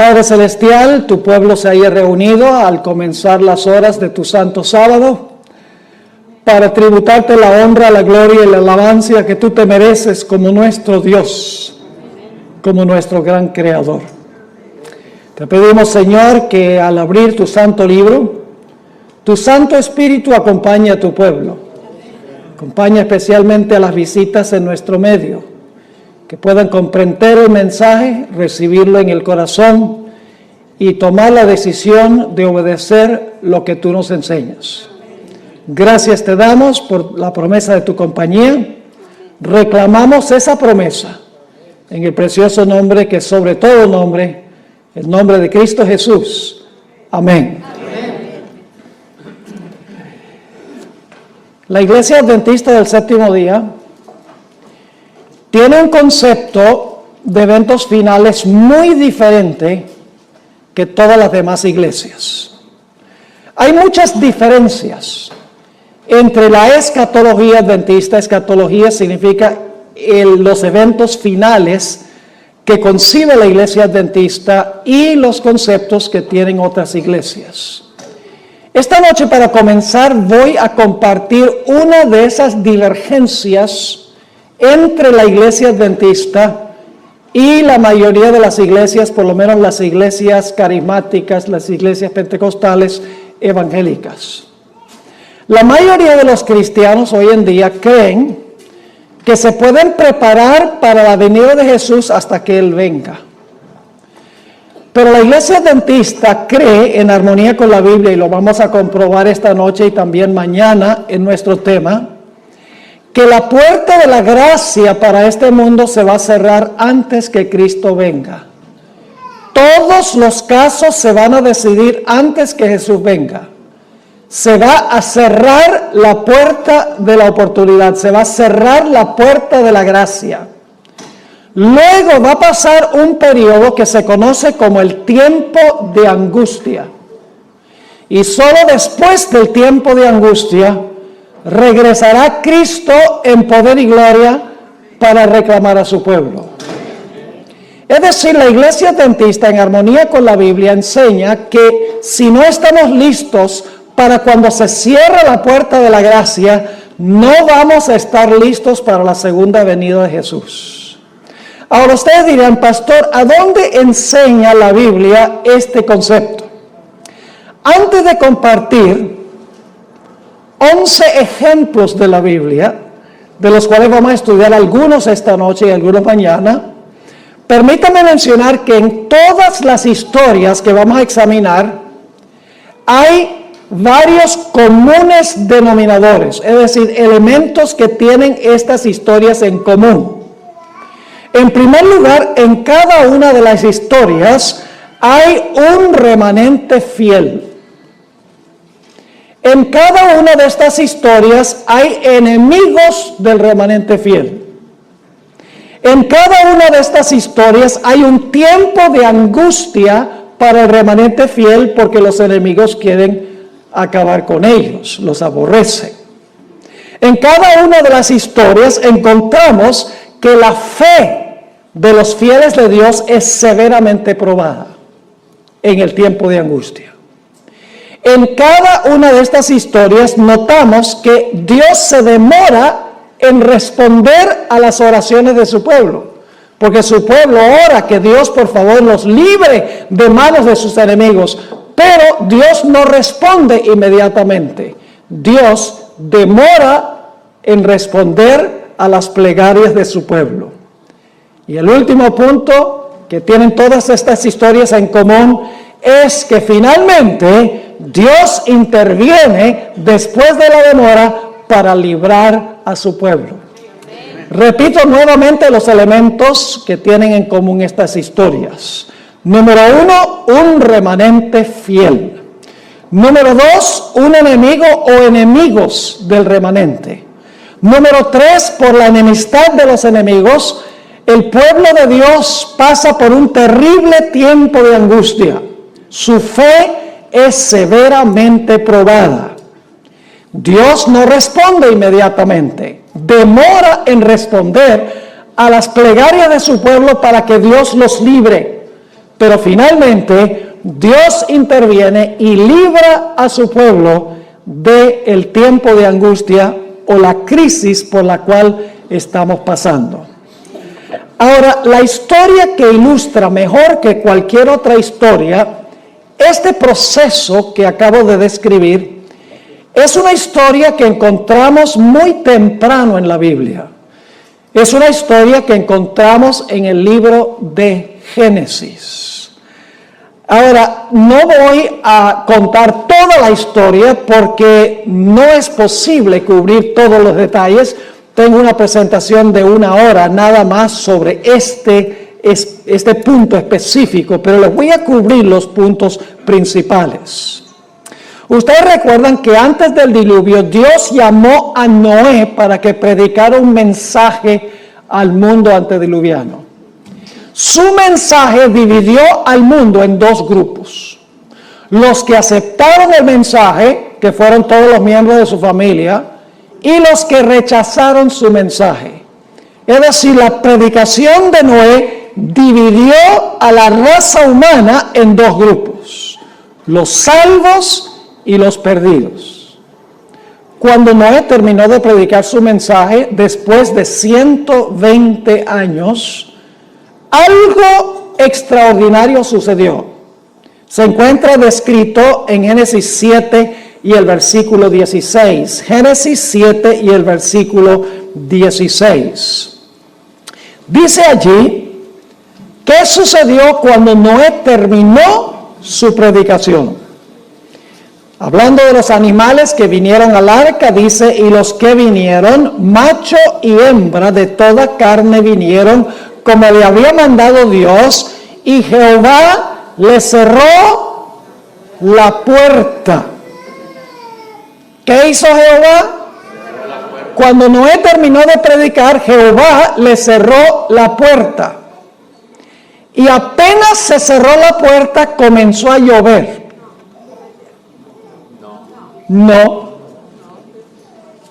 Padre Celestial, tu pueblo se haya reunido al comenzar las horas de tu santo sábado para tributarte la honra, la gloria y la alabanza que tú te mereces como nuestro Dios, como nuestro gran Creador. Te pedimos, Señor, que al abrir tu santo libro, tu Santo Espíritu acompañe a tu pueblo. Acompaña especialmente a las visitas en nuestro medio, que puedan comprender el mensaje, recibirlo en el corazón y tomar la decisión de obedecer lo que tú nos enseñas. Gracias te damos por la promesa de tu compañía. Reclamamos esa promesa en el precioso nombre que sobre todo nombre, el nombre de Cristo Jesús. Amén. La Iglesia Adventista del Séptimo Día tiene un concepto de eventos finales muy diferente que todas las demás iglesias. Hay muchas diferencias entre la escatología adventista. Escatología significa los eventos finales que concibe la iglesia adventista y los conceptos que tienen otras iglesias. Esta noche, para comenzar, voy a compartir una de esas divergencias entre la iglesia adventista y la mayoría de las iglesias, por lo menos las iglesias carismáticas, las iglesias pentecostales evangélicas. La mayoría de los cristianos hoy en día creen que se pueden preparar para la venida de Jesús hasta que Él venga. Pero la iglesia adventista cree, en armonía con la Biblia, y lo vamos a comprobar esta noche y también mañana en nuestro tema, que la puerta de la gracia para este mundo se va a cerrar antes que Cristo venga. Todos los casos se van a decidir antes que Jesús venga. Se va a cerrar la puerta de la oportunidad, se va a cerrar la puerta de la gracia. Luego va a pasar un periodo que se conoce como el tiempo de angustia. Y solo después del tiempo de angustia regresará Cristo en poder y gloria para reclamar a su pueblo. Es decir, la iglesia adventista, en armonía con la Biblia, enseña que si no estamos listos para cuando se cierre la puerta de la gracia, no vamos a estar listos para la segunda venida de Jesús. Ahora ustedes dirán, pastor, ¿a dónde enseña la Biblia este concepto? Antes de compartir 11 ejemplos de la Biblia, de los cuales vamos a estudiar algunos esta noche y algunos mañana, permítame mencionar que en todas las historias que vamos a examinar hay varios comunes denominadores, es decir, elementos que tienen estas historias en común. En primer lugar, en cada una de las historias hay un remanente fiel. En cada una de estas historias hay enemigos del remanente fiel. En cada una de estas historias hay un tiempo de angustia para el remanente fiel porque los enemigos quieren acabar con ellos, los aborrecen. En cada una de las historias encontramos que la fe de los fieles de Dios es severamente probada en el tiempo de angustia. En cada una de estas historias notamos que Dios se demora en responder a las oraciones de su pueblo, porque su pueblo ora que Dios por favor los libre de manos de sus enemigos, pero Dios no responde inmediatamente. Dios demora en responder a las plegarias de su pueblo. Y el último punto que tienen todas estas historias en común es que finalmente Dios interviene después de la demora para librar a su pueblo. Repito nuevamente los elementos que tienen en común estas historias. Número 1, un remanente fiel. Número 2, un enemigo o enemigos del remanente. Número 3, por la enemistad de los enemigos, el pueblo de Dios pasa por un terrible tiempo de angustia. Su fe es severamente probada. Dios no responde inmediatamente, demora en responder a las plegarias de su pueblo para que Dios los libre. Pero finalmente Dios interviene y libra a su pueblo del tiempo de angustia o la crisis por la cual estamos pasando. Ahora, la historia que ilustra mejor que cualquier otra historia este proceso que acabo de describir es una historia que encontramos muy temprano en la Biblia. Es una historia que encontramos en el libro de Génesis. Ahora, no voy a contar toda la historia porque no es posible cubrir todos los detalles. Tengo una presentación de 1 hora nada más sobre este punto específico, pero les voy a cubrir los puntos principales. Ustedes recuerdan que antes del diluvio Dios llamó a Noé para que predicara un mensaje al mundo antediluviano. Su mensaje dividió al mundo en 2 grupos. Los que aceptaron el mensaje, que fueron todos los miembros de su familia, y los que rechazaron su mensaje. Es decir, la predicación de Noé dividió a la raza humana en 2 grupos, los salvos y los perdidos. Cuando Noé terminó de predicar su mensaje, después de 120 años, algo extraordinario sucedió. Se encuentra descrito en Génesis 7 y el versículo 16. Génesis 7 y el versículo 16. Dice allí, ¿qué sucedió cuando Noé terminó su predicación? Hablando de los animales que vinieron al arca, dice, y los que vinieron, macho y hembra de toda carne vinieron, como le había mandado Dios, y Jehová le cerró la puerta. ¿Qué hizo Jehová? Cuando Noé terminó de predicar, Jehová le cerró la puerta. Y apenas se cerró la puerta, comenzó a llover. No.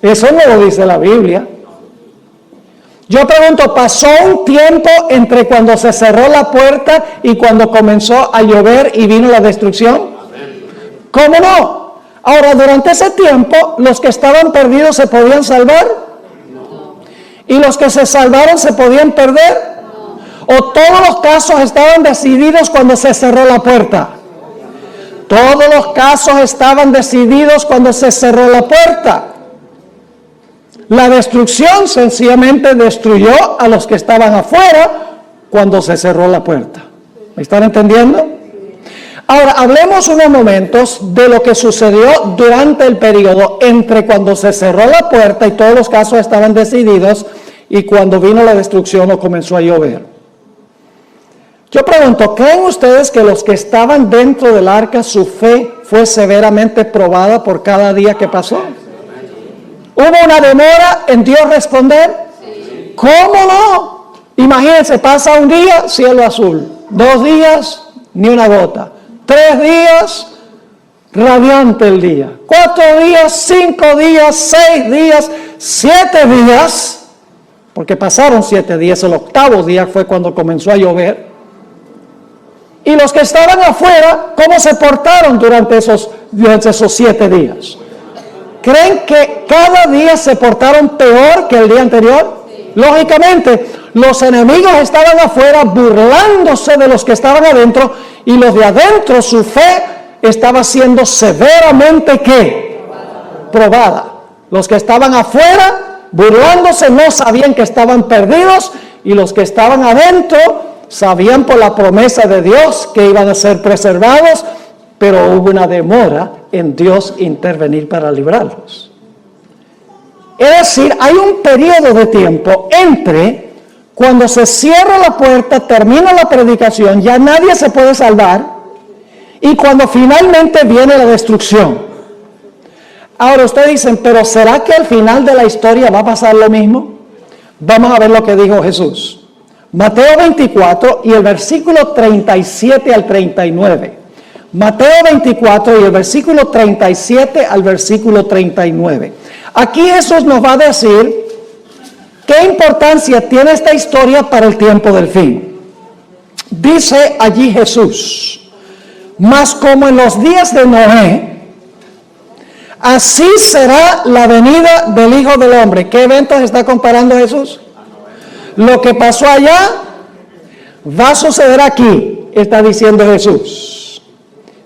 Eso no lo dice la Biblia. Yo pregunto, ¿pasó un tiempo entre cuando se cerró la puerta y cuando comenzó a llover y vino la destrucción? ¿Cómo no? Ahora, durante ese tiempo, ¿los que estaban perdidos se podían salvar? ¿Y los que se salvaron se podían perder? ¿O todos los casos estaban decididos cuando se cerró la puerta? Todos los casos estaban decididos cuando se cerró la puerta. La destrucción sencillamente destruyó a los que estaban afuera cuando se cerró la puerta. ¿Me están entendiendo? Ahora, hablemos unos momentos de lo que sucedió durante el periodo entre cuando se cerró la puerta y todos los casos estaban decididos y cuando vino la destrucción o comenzó a llover. Yo pregunto, ¿creen ustedes que los que estaban dentro del arca, su fe fue severamente probada por cada día que pasó? ¿Hubo una demora en Dios responder? Sí. ¿Cómo no? Imagínense, pasa un día, cielo azul. 2 días, ni una gota. 3 días, radiante el día. 4 días, 5 días, 6 días, 7 días. Porque pasaron 7 días, el 8º día fue cuando comenzó a llover. Y los que estaban afuera, ¿cómo se portaron durante esos 7 días? ¿Creen que cada día se portaron peor que el día anterior? Sí. Lógicamente, los enemigos estaban afuera burlándose de los que estaban adentro y los de adentro, su fe estaba siendo severamente ¿qué? Probada. Los que estaban afuera burlándose no sabían que estaban perdidos y los que estaban adentro sabían por la promesa de Dios que iban a ser preservados, pero hubo una demora en Dios intervenir para librarlos. Es decir, hay un periodo de tiempo entre cuando se cierra la puerta, termina la predicación, ya nadie se puede salvar, y cuando finalmente viene la destrucción. Ahora ustedes dicen, ¿pero será que al final de la historia va a pasar lo mismo? Vamos a ver lo que dijo Jesús. Mateo 24 y el versículo 37 al 39. Mateo 24 y el versículo 37 al versículo 39. Aquí Jesús nos va a decir qué importancia tiene esta historia para el tiempo del fin. Dice allí Jesús, mas como en los días de Noé, así será la venida del Hijo del Hombre. ¿Qué eventos está comparando Jesús? Lo que pasó allá va a suceder aquí, está diciendo Jesús.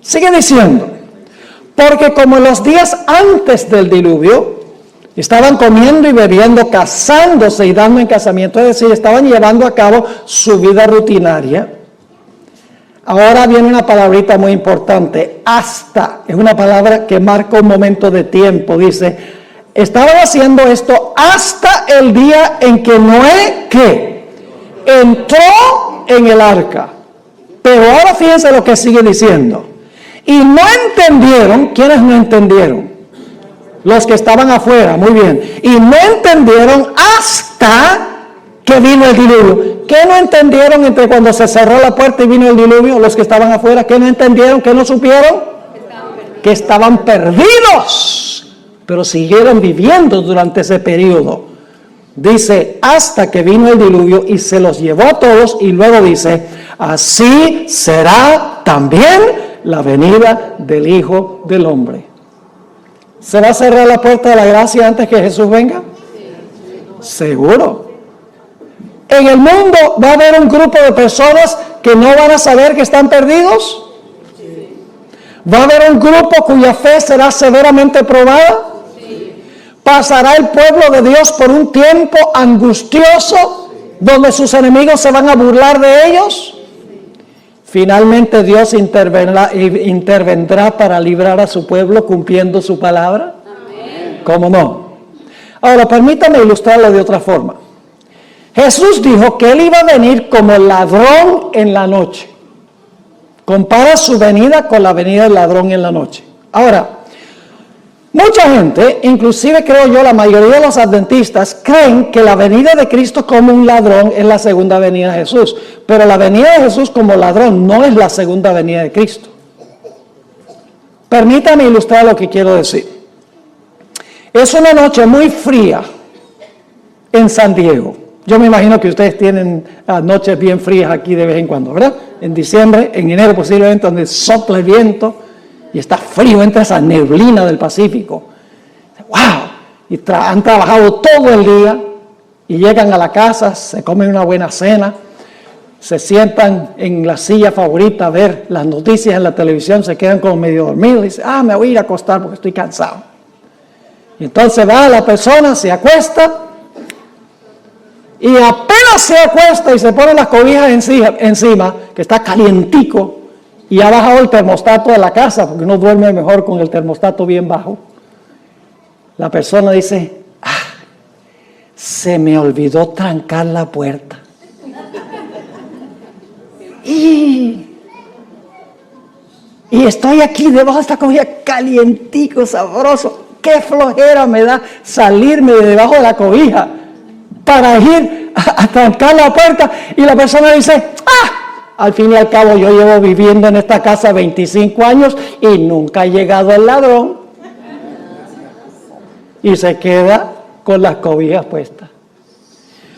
Sigue diciendo, porque como en los días antes del diluvio, estaban comiendo y bebiendo, casándose y dando en casamiento, es decir, estaban llevando a cabo su vida rutinaria. Ahora viene una palabrita muy importante, hasta, es una palabra que marca un momento de tiempo, dice, estaban haciendo esto hasta el día en que Noé, ¿qué? Entró en el arca. Pero ahora fíjense lo que sigue diciendo. Y no entendieron, ¿quiénes no entendieron? Los que estaban afuera, muy bien. Y no entendieron hasta que vino el diluvio. ¿Qué no entendieron entre cuando se cerró la puerta y vino el diluvio? Los que estaban afuera, ¿qué no entendieron? ¿Qué no supieron? Que estaban perdidos, pero siguieron viviendo durante ese periodo. Dice, hasta que vino el diluvio y se los llevó a todos, y luego dice, así será también la venida del Hijo del Hombre. ¿Se va a cerrar la puerta de la gracia antes que Jesús venga? Seguro. En el mundo va a haber un grupo de personas que no van a saber que están perdidos. Va a haber un grupo cuya fe será severamente probada. Pasará el pueblo de Dios por un tiempo angustioso donde sus enemigos se van a burlar de ellos. Finalmente Dios intervendrá para librar a su pueblo cumpliendo su palabra. ¿Cómo no? Ahora permítame ilustrarlo de otra forma. Jesús dijo que Él iba a venir como ladrón en la noche. Compara su venida con la venida del ladrón en la noche. Ahora, mucha gente, inclusive creo yo la mayoría de los adventistas, creen que la venida de Cristo como un ladrón es la segunda venida de Jesús. Pero la venida de Jesús como ladrón no es la segunda venida de Cristo. Permítame ilustrar lo que quiero decir. Es una noche muy fría en San Diego. Yo me imagino que ustedes tienen noches bien frías aquí de vez en cuando, ¿verdad? En diciembre, en enero posiblemente, donde sopla el viento y está frío, entra esa neblina del Pacífico. ¡Wow! Y han trabajado todo el día y llegan a la casa, se comen una buena cena, se sientan en la silla favorita a ver las noticias en la televisión, se quedan como medio dormidos y dicen, me voy a ir a acostar porque estoy cansado. Y entonces va la persona, se acuesta, y apenas se acuesta y se pone las cobijas encima, que está calientico, y ha bajado el termostato de la casa, porque uno duerme mejor con el termostato bien bajo. La persona dice, se me olvidó trancar la puerta. Y estoy aquí debajo de esta cobija calientico, sabroso. Qué flojera me da salirme de debajo de la cobija para ir a trancar la puerta. Y la persona dice, al fin y al cabo yo llevo viviendo en esta casa 25 años y nunca ha llegado el ladrón. Y se queda con las cobijas puestas.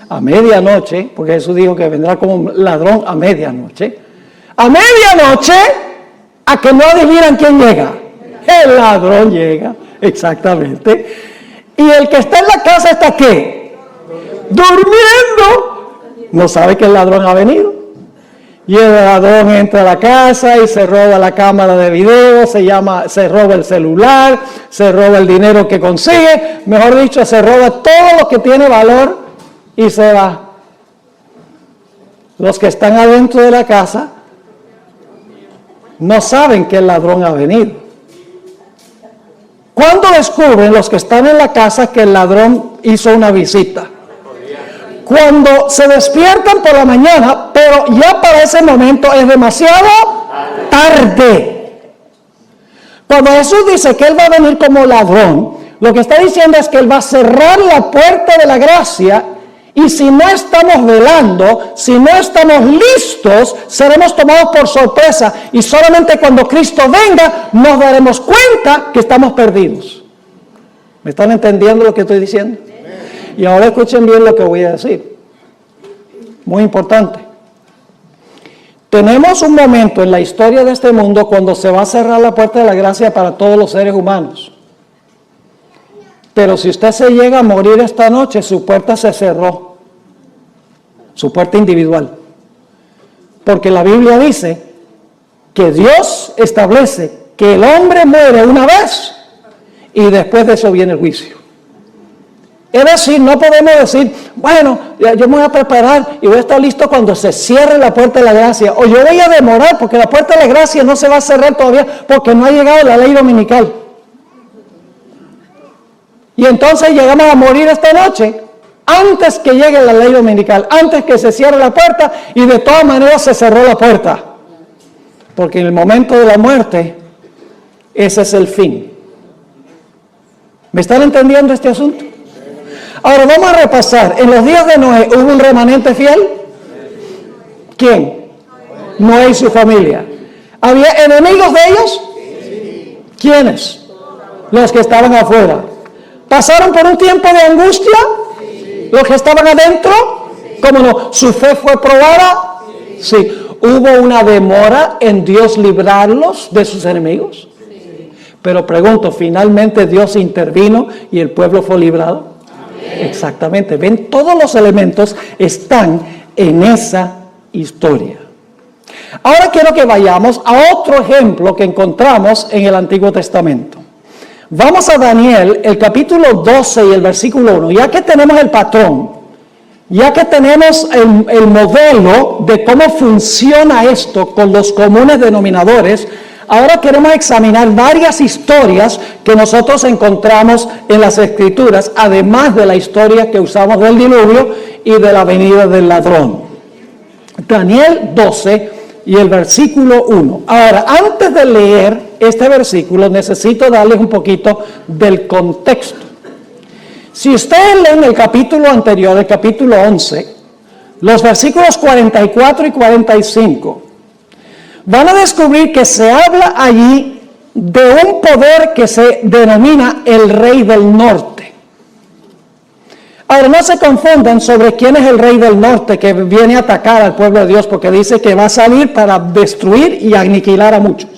A medianoche, porque Jesús dijo que vendrá como un ladrón a medianoche. A medianoche, a que no adivinan quién llega. El ladrón llega, exactamente. Y el que está en la casa está ¿qué? Durmiendo. No sabe que el ladrón ha venido. Y el ladrón entra a la casa y se roba la cámara de video, se roba el celular, se roba el dinero que consigue, mejor dicho, se roba todo lo que tiene valor y se va. Los que están adentro de la casa no saben que el ladrón ha venido. ¿Cuándo descubren los que están en la casa que el ladrón hizo una visita? Cuando se despiertan por la mañana, pero ya para ese momento es demasiado tarde. Cuando Jesús dice que Él va a venir como ladrón, lo que está diciendo es que Él va a cerrar la puerta de la gracia, y si no estamos velando, si no estamos listos, seremos tomados por sorpresa, y solamente cuando Cristo venga nos daremos cuenta que estamos perdidos. ¿Me están entendiendo lo que estoy diciendo? Y ahora escuchen bien lo que voy a decir. Muy importante. Tenemos un momento en la historia de este mundo cuando se va a cerrar la puerta de la gracia para todos los seres humanos. Pero si usted se llega a morir esta noche, su puerta se cerró. Su puerta individual. Porque la Biblia dice que Dios establece que el hombre muere una vez y después de eso viene el juicio. Es decir, no podemos decir, bueno, yo me voy a preparar y voy a estar listo cuando se cierre la puerta de la gracia. O yo voy a demorar porque la puerta de la gracia no se va a cerrar todavía porque no ha llegado la ley dominical. Y entonces llegamos a morir esta noche antes que llegue la ley dominical, antes que se cierre la puerta y de todas maneras se cerró la puerta. Porque en el momento de la muerte, ese es el fin. ¿Me están entendiendo este asunto? Ahora vamos a repasar. En los días de Noé, ¿hubo un remanente fiel? ¿Quién? Noé y su familia. ¿Había enemigos de ellos? ¿Quiénes? Los que estaban afuera. ¿Pasaron por un tiempo de angustia? ¿Los que estaban adentro? ¿Cómo no? ¿Su fe fue probada? Sí. ¿Hubo una demora en Dios librarlos de sus enemigos? Pero pregunto, ¿finalmente Dios intervino y el pueblo fue librado? Exactamente. Ven, todos los elementos están en esa historia. Ahora quiero que vayamos a otro ejemplo que encontramos en el Antiguo Testamento. Vamos a Daniel, el capítulo 12 y el versículo 1. Ya que tenemos el patrón, ya que tenemos el modelo de cómo funciona esto con los comunes denominadores, ahora queremos examinar varias historias que nosotros encontramos en las Escrituras, además de la historia que usamos del diluvio y de la venida del ladrón. Daniel 12 y el versículo 1. Ahora, antes de leer este versículo, necesito darles un poquito del contexto. Si ustedes leen el capítulo anterior, el capítulo 11, los versículos 44 y 45, van a descubrir que se habla allí de un poder que se denomina el Rey del Norte. Ahora, no se confundan sobre quién es el Rey del Norte que viene a atacar al pueblo de Dios, porque dice que va a salir para destruir y aniquilar a muchos.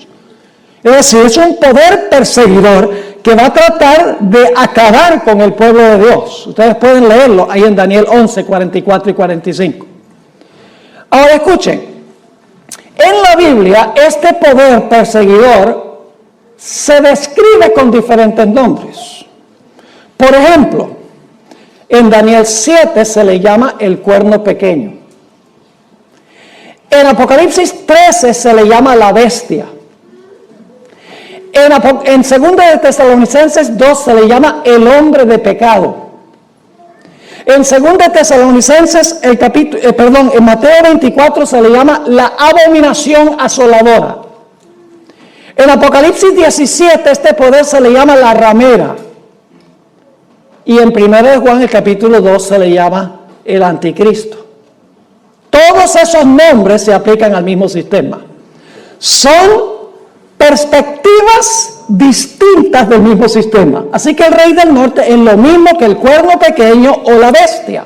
Es decir, es un poder perseguidor que va a tratar de acabar con el pueblo de Dios. Ustedes pueden leerlo ahí en Daniel 11, 44 y 45. Ahora escuchen. En la Biblia, este poder perseguidor se describe con diferentes nombres. Por ejemplo, en Daniel 7 se le llama el cuerno pequeño. En Apocalipsis 13 se le llama la bestia. En 2 de Tesalonicenses 2 se le llama el hombre de pecado. En 2 de Tesalonicenses, en Mateo 24 se le llama la abominación asoladora. En Apocalipsis 17 este poder se le llama la ramera. Y en 1 de Juan, el capítulo 2, se le llama el anticristo. Todos esos nombres se aplican al mismo sistema. Son perspectivas distintas del mismo sistema. Así que el Rey del Norte es lo mismo que el cuerno pequeño o la bestia.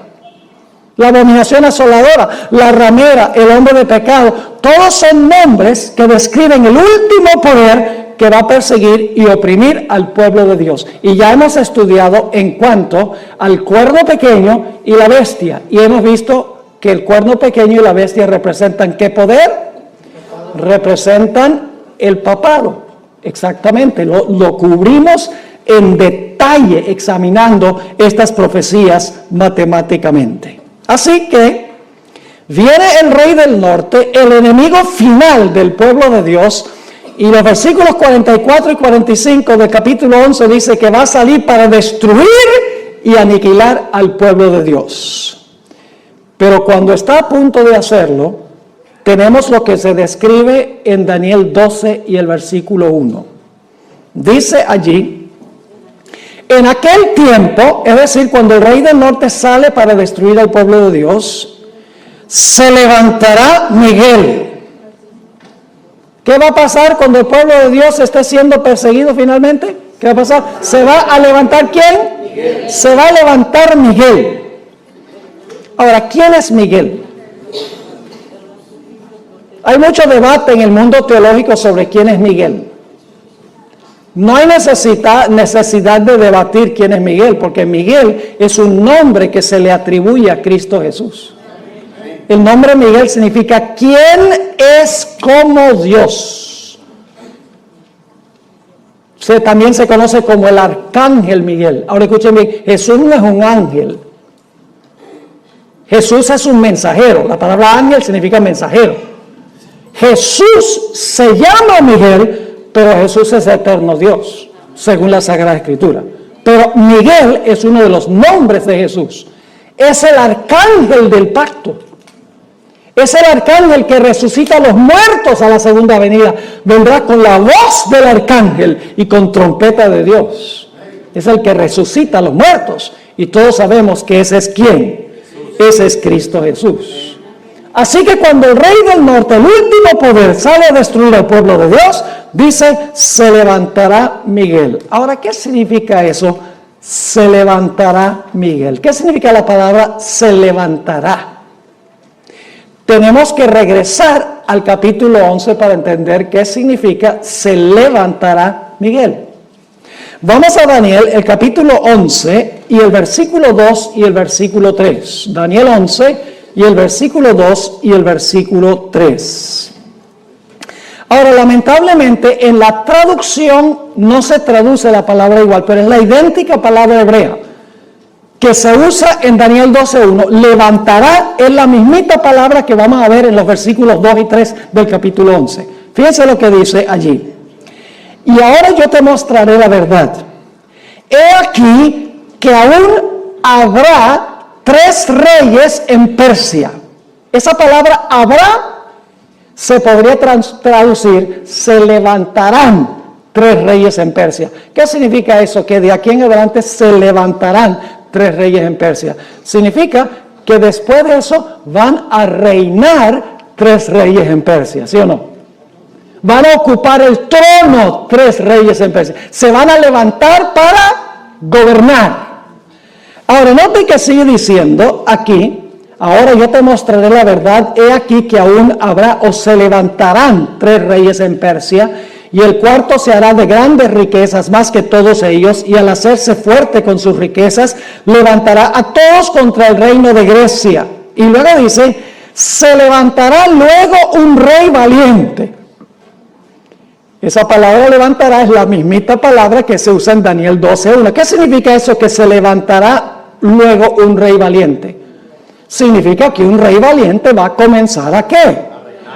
La abominación asoladora, la ramera, el hombre de pecado. Todos son nombres que describen el último poder que va a perseguir y oprimir al pueblo de Dios. Y ya hemos estudiado en cuanto al cuerno pequeño y la bestia. Y hemos visto que el cuerno pequeño y la bestia representan ¿qué poder? Representan el papado. Exactamente. Lo cubrimos en detalle examinando estas profecías matemáticamente. Así que viene el Rey del Norte, el enemigo final del pueblo de Dios. Y los versículos 44 y 45 del capítulo 11 dice que va a salir para destruir y aniquilar al pueblo de Dios. Pero cuando está a punto de hacerlo, tenemos lo que se describe en Daniel 12 y el versículo 1. Dice allí, en aquel tiempo, es decir, cuando el Rey del Norte sale para destruir al pueblo de Dios, se levantará Miguel. ¿Qué va a pasar cuando el pueblo de Dios esté siendo perseguido finalmente? ¿Qué va a pasar? ¿Se va a levantar quién? Miguel. Se va a levantar Miguel. Ahora, ¿quién es Miguel? Hay mucho debate en el mundo teológico sobre quién es Miguel. No hay necesidad de debatir quién es Miguel, porque Miguel es un nombre que se le atribuye a Cristo Jesús. El nombre Miguel significa ¿quién es como Dios? También se conoce como el arcángel Miguel. Ahora escuchen bien, Jesús no es un ángel. Jesús es un mensajero. La palabra ángel significa mensajero. Jesús se llama Miguel, pero Jesús es eterno Dios, según la Sagrada Escritura. Pero Miguel es uno de los nombres de Jesús. Es el arcángel del pacto. Es el arcángel que resucita a los muertos a la segunda venida. Vendrá con la voz del arcángel y con trompeta de Dios. Es el que resucita a los muertos. Y todos sabemos que ese es ¿quién? Ese es Cristo Jesús. Así que cuando el rey del norte, el último poder, sale a destruir al pueblo de Dios, dice, se levantará Miguel. Ahora, ¿qué significa eso? Se levantará Miguel. ¿Qué significa la palabra se levantará? Tenemos que regresar al capítulo 11 para entender qué significa se levantará Miguel. Vamos a Daniel, el capítulo 11 y el versículo 2 y el versículo 3. Daniel 11 y el versículo 2 y el versículo 3. Ahora, lamentablemente, en la traducción no se traduce la palabra igual, pero es la idéntica palabra hebrea que se usa en Daniel 12:1. Levantará es la mismita palabra que vamos a ver en los versículos 2 y 3 del capítulo 11. Fíjense lo que dice allí. Y ahora yo te mostraré la verdad. He aquí que aún habrá 3 reyes en Persia. Esa palabra habrá se podría traducir, se levantarán 3 reyes en Persia. ¿Qué significa eso? Que de aquí en adelante se levantarán 3 reyes en Persia. Significa que después de eso van a reinar 3 reyes en Persia, ¿sí o no? Van a ocupar el trono 3 reyes en Persia. Se van a levantar para gobernar. Ahora, note que sigue diciendo aquí, ahora yo te mostraré la verdad, he aquí que aún habrá o se levantarán 3 reyes en Persia, y el cuarto se hará de grandes riquezas más que todos ellos, y al hacerse fuerte con sus riquezas, levantará a todos contra el reino de Grecia. Y luego dice, se levantará luego un rey valiente. Esa palabra levantará es la mismita palabra que se usa en Daniel 12:1. ¿Qué significa eso? Que se levantará luego un rey valiente. Significa que un rey valiente va a comenzar ¿a qué?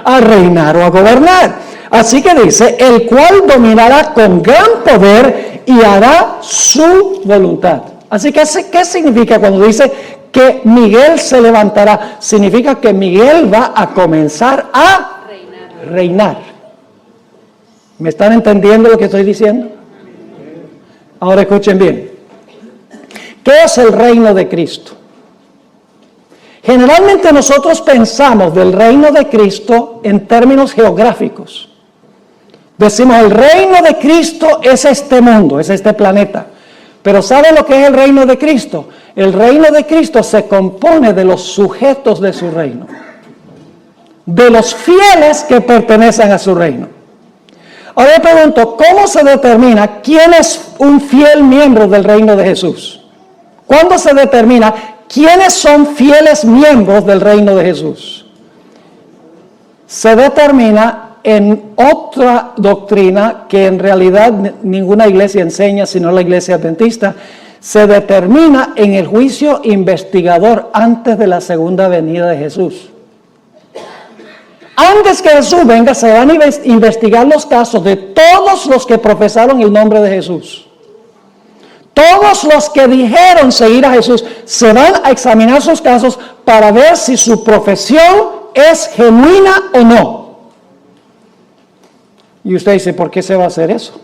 A reinar o a gobernar. Así que dice, el cual dominará con gran poder y hará su voluntad. Así que, ¿qué significa cuando dice que Miguel se levantará? Significa que Miguel va a comenzar a reinar. ¿Me están entendiendo lo que estoy diciendo? Ahora escuchen bien. ¿Qué es el reino de Cristo? Generalmente nosotros pensamos del reino de Cristo en términos geográficos. Decimos, el reino de Cristo es este mundo, es este planeta. Pero ¿saben lo que es el reino de Cristo? El reino de Cristo se compone de los sujetos de su reino, de los fieles que pertenecen a su reino. Ahora yo pregunto, ¿cómo se determina quién es un fiel miembro del reino de Jesús? ¿Cuándo se determina quiénes son fieles miembros del reino de Jesús? Se determina en otra doctrina que en realidad ninguna iglesia enseña, sino la iglesia adventista. Se determina en el juicio investigador antes de la segunda venida de Jesús. Antes que Jesús venga, se van a investigar los casos de todos los que profesaron el nombre de Jesús. Todos los que dijeron seguir a Jesús, se van a examinar sus casos para ver si su profesión es genuina o no. Y usted dice, ¿por qué se va a hacer eso?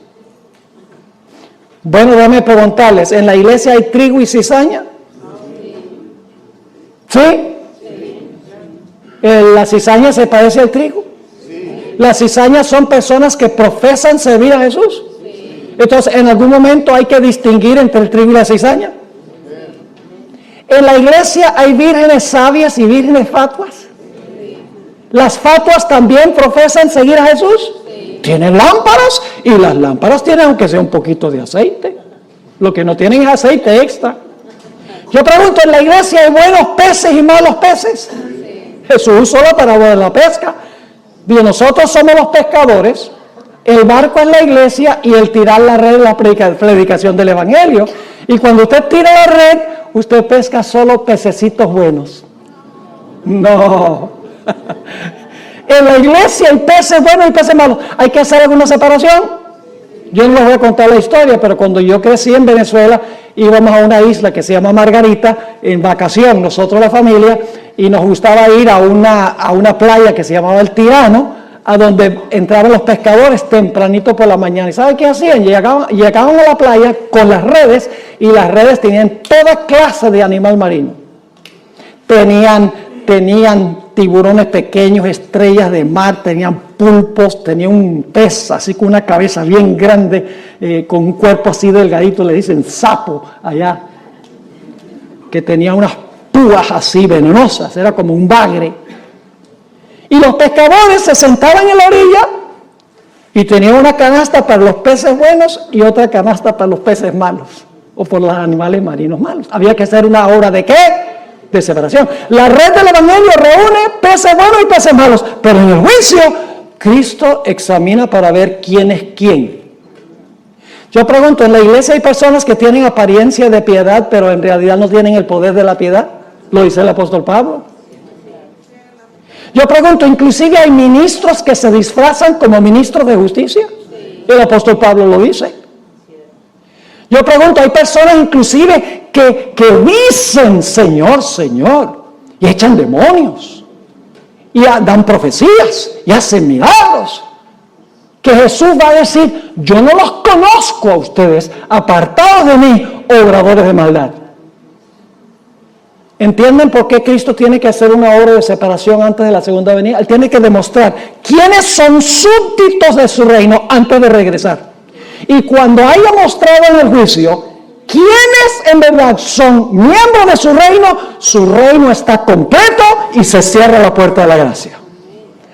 Bueno, déjame preguntarles, ¿en la iglesia hay trigo y cizaña? ¿Sí? ¿La cizaña se parece al trigo? ¿Las cizañas son personas que profesan servir a Jesús? Entonces, ¿en algún momento hay que distinguir entre el trigo y la cizaña? ¿En la iglesia hay vírgenes sabias y vírgenes fatuas? ¿Las fatuas también profesan seguir a Jesús? Sí. Tienen lámparas y las lámparas tienen aunque sea un poquito de aceite. Lo que no tienen es aceite extra. Yo pregunto, ¿en la iglesia hay buenos peces y malos peces? Sí. Jesús usó la parábola de la pesca. Y nosotros somos los pescadores, el barco es la iglesia y el tirar la red es la predicación del evangelio. Y cuando usted tira la red, usted pesca solo pececitos buenos. No. En la iglesia hay peces buenos y peces malos. ¿Hay que hacer alguna separación? Yo no les voy a contar la historia, pero cuando yo crecí en Venezuela, íbamos a una isla que se llama Margarita, en vacación, nosotros la familia, y nos gustaba ir a una playa que se llamaba El Tirano, a donde entraban los pescadores tempranito por la mañana. ¿Y sabe qué hacían? Llegaban a la playa con las redes, y las redes tenían toda clase de animal marino. Tenían tiburones pequeños, estrellas de mar, tenían pulpos, tenían un pez así con una cabeza bien grande, con un cuerpo así delgadito, le dicen sapo allá, que tenía unas púas así venenosas, era como un bagre. Y los pescadores se sentaban en la orilla y tenían una canasta para los peces buenos y otra canasta para los peces malos, o por los animales marinos malos. Había que hacer una obra de ¿qué? De separación. La red del evangelio reúne peces buenos y peces malos, pero en el juicio Cristo examina para ver quién es quién. Yo pregunto, ¿en la iglesia hay personas que tienen apariencia de piedad, pero en realidad no tienen el poder de la piedad? Lo dice el apóstol Pablo. Yo pregunto, ¿inclusive hay ministros que se disfrazan como ministros de justicia? El apóstol Pablo lo dice. Yo pregunto, hay personas inclusive que dicen Señor, Señor, y echan demonios, y dan profecías, y hacen milagros, que Jesús va a decir, yo no los conozco a ustedes, apartados de mí, obradores de maldad. ¿Entienden por qué Cristo tiene que hacer una obra de separación antes de la segunda venida? Él tiene que demostrar quiénes son súbditos de su reino antes de regresar. Y cuando haya mostrado en el juicio quiénes en verdad son miembros de su reino está completo y se cierra la puerta de la gracia.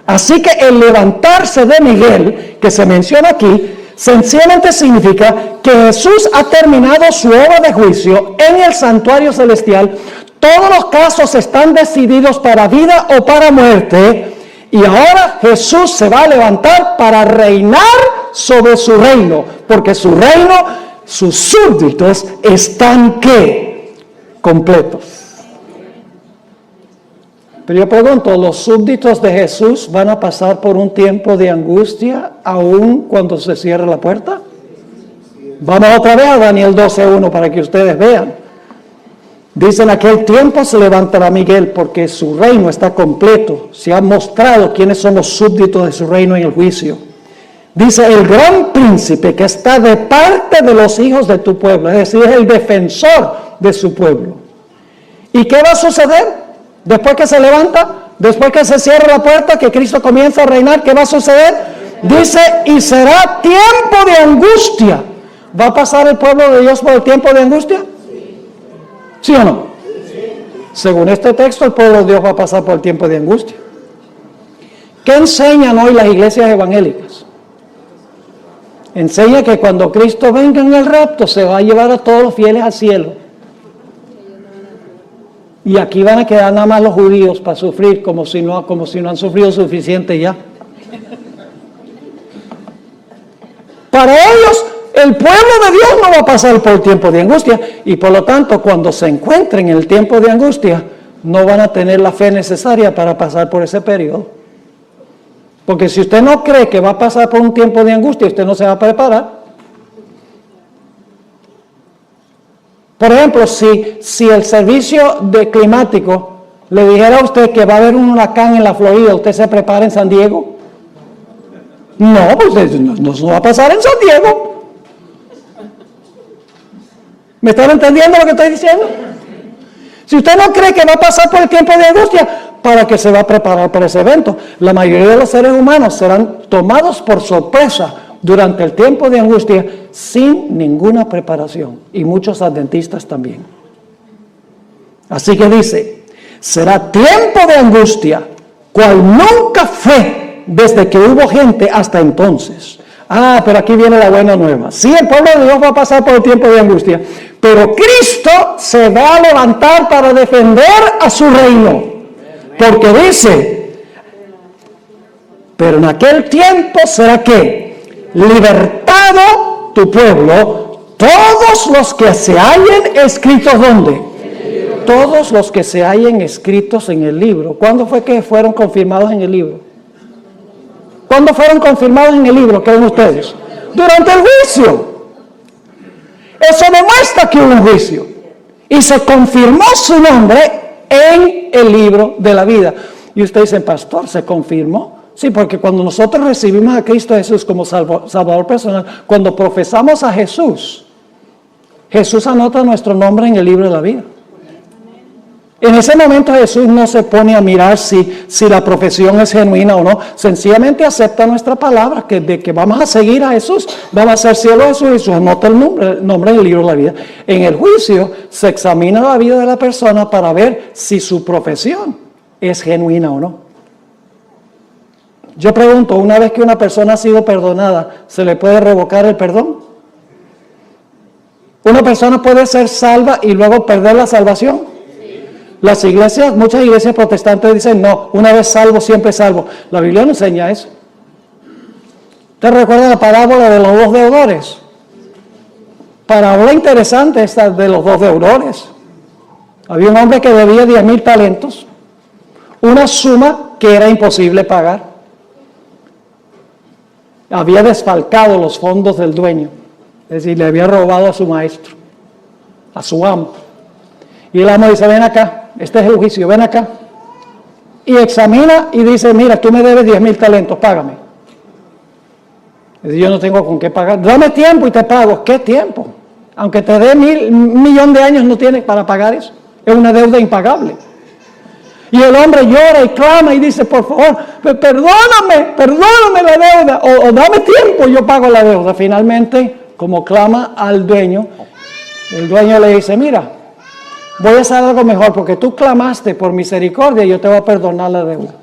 Así que el levantarse de Miguel, que se menciona aquí, sencillamente significa que Jesús ha terminado su obra de juicio en el santuario celestial. Todos los casos están decididos para vida o para muerte. Y ahora Jesús se va a levantar para reinar sobre su reino, porque su reino, sus súbditos están ¿qué? Completos. Pero yo pregunto, ¿los súbditos de Jesús van a pasar por un tiempo de angustia aún cuando se cierre la puerta? Vamos otra vez a Daniel 12:1 para que ustedes vean. Dice, en aquel tiempo se levantará Miguel porque su reino está completo. Se ha mostrado quiénes son los súbditos de su reino en el juicio. Dice, el gran príncipe que está de parte de los hijos de tu pueblo, es decir, es el defensor de su pueblo. ¿Y qué va a suceder? Después que se levanta, después que se cierra la puerta, que Cristo comienza a reinar, ¿qué va a suceder? Dice, y será tiempo de angustia. ¿Va a pasar el pueblo de Dios por el tiempo de angustia? ¿Sí o no? Según este texto, el pueblo de Dios va a pasar por el tiempo de angustia. ¿Qué enseñan hoy las iglesias evangélicas? Enseña que cuando Cristo venga en el rapto, se va a llevar a todos los fieles al cielo. Y aquí van a quedar nada más los judíos para sufrir, como si no han sufrido suficiente ya. Para ellos, el pueblo de Dios no va a pasar por el tiempo de angustia, y por lo tanto, cuando se encuentren en el tiempo de angustia, no van a tener la fe necesaria para pasar por ese periodo. Porque si usted no cree que va a pasar por un tiempo de angustia, usted no se va a preparar. Por ejemplo, si el servicio climático le dijera a usted que va a haber un huracán en la Florida, ¿usted se prepara en San Diego? No, pues no va a pasar en San Diego. ¿Me están entendiendo lo que estoy diciendo? Si usted no cree que va a pasar por el tiempo de angustia, ¿para qué se va a preparar para ese evento? La mayoría de los seres humanos serán tomados por sorpresa durante el tiempo de angustia sin ninguna preparación, y muchos adventistas también. Así que dice, será tiempo de angustia, cual nunca fue desde que hubo gente hasta entonces. Ah, pero aquí viene la buena nueva. Sí, el pueblo de Dios va a pasar por el tiempo de angustia, pero Cristo se va a levantar para defender a su reino. Porque dice, pero en aquel tiempo será que libertado tu pueblo, todos los que se hallen escritos, ¿dónde? Todos los que se hallen escritos en el libro. ¿Cuándo fue que fueron confirmados en el libro? ¿Cuándo fueron confirmados en el libro? ¿Creen ustedes? Durante el juicio. Eso demuestra que hubo un juicio. Y se confirmó su nombre en el libro de la vida. Y usted dice, pastor, ¿se confirmó? Sí, porque cuando nosotros recibimos a Cristo Jesús como Salvador personal, cuando profesamos a Jesús, Jesús anota nuestro nombre en el libro de la vida. En ese momento Jesús no se pone a mirar si la profesión es genuina o no. Sencillamente acepta nuestra palabra, de que vamos a seguir a Jesús, vamos a hacer cielo a Jesús, y Jesús anota el nombre en el libro de la vida. En el juicio se examina la vida de la persona para ver si su profesión es genuina o no. Yo pregunto, una vez que una persona ha sido perdonada, ¿se le puede revocar el perdón? ¿Una persona puede ser salva y luego perder la salvación? Las iglesias, muchas iglesias protestantes dicen, no, una vez salvo, siempre salvo. La Biblia no enseña eso. ¿Te recuerda la parábola de los dos deudores? Parábola interesante esta de los dos deudores. Había un hombre que debía 10,000 talentos, una suma que era imposible pagar. Había desfalcado los fondos del dueño, es decir, le había robado a su maestro, a su amo. Y el amo dice, ven acá, este es el juicio, ven acá. Y examina y dice, mira, tú me debes 10,000 talentos, págame. Dice, yo no tengo con qué pagar, dame tiempo y te pago. ¿Qué tiempo? Aunque te dé 1,000,000 de años, no tienes para pagar eso. Es una deuda impagable. Y el hombre llora y clama y dice, por favor, perdóname la deuda, o dame tiempo, yo pago la deuda. Finalmente, como clama al dueño, el dueño le dice, mira, voy a hacer algo mejor, porque tú clamaste por misericordia y yo te voy a perdonar la deuda.